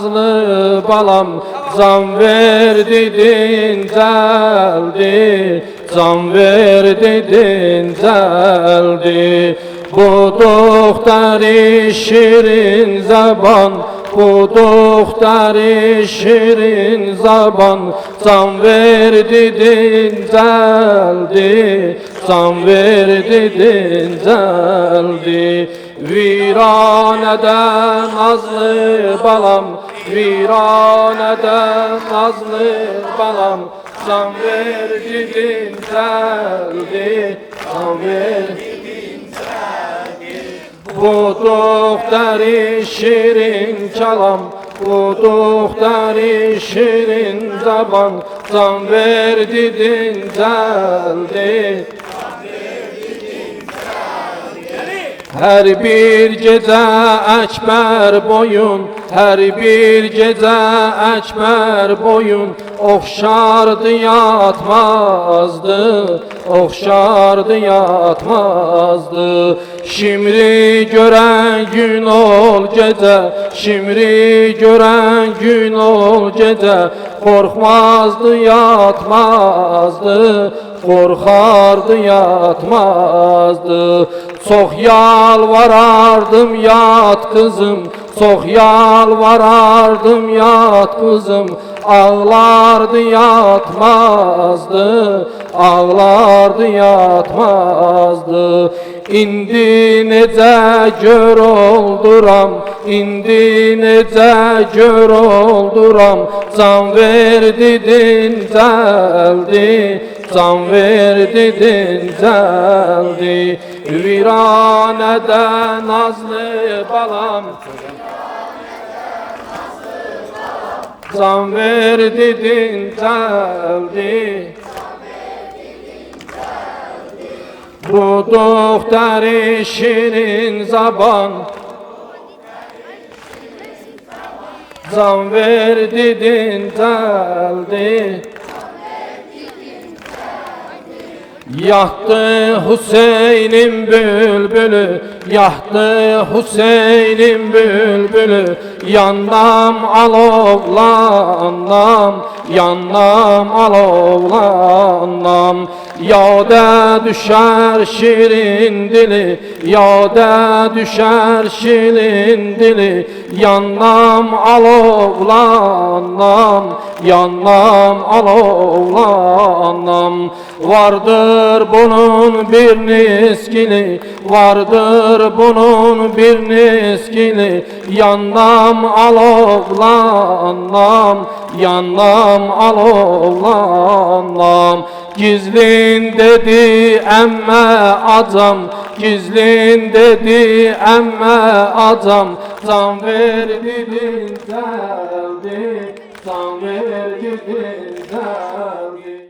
Nazlı balam can verdi dinceldi, can verdi dinceldi. Bu doktori şirin zaban, bu doktori şirin zaban, can verdi dinceldi, can verdi dinceldi. Viraneden nazlı balam, viraneden nazlı balam, can verdi dinceldi, can verdi. Bu doktori şirin çalam, bu doktori şirin zaban, can verdi dinceldi. Her bir gece ekber boyun, her bir gece ekber boyun, okşardı yatmazdı, okşardı yatmazdı. Şimdi gören gün ol gece, şimdi gören gün ol gece, korkmazdı yatmazdı, korkardı yatmazdı. Çok yalvarardım yat kızım, çok yalvarardım yat kızım, ağlardı yatmazdı, ağlardı yatmazdı. İndi nece gör olduram, indi nece gör olduram, can verdi dinceldi, can verdi dinceldi. Viraneden nazlı balam, can verdi dinceldi. Bu doktori şirin zaban, can verdi dinceldi. Yahtı Hüseyin'in bülbülü, yahtı Hüseyin'in bülbülü, yandım alovlandım, yandım alovlandım. Yada düşer şirin dili, yada düşer şirin dili, yandım alovlandım, yandım alovlandım. Vardır bunun bir miskini, vardır bunun bir miskini, yandım alovlandım, yandım alovlandım. Gizlin dedi emme adam, gizlin dedi emme adam, can verdi dinceldi, can verdi dinceldi.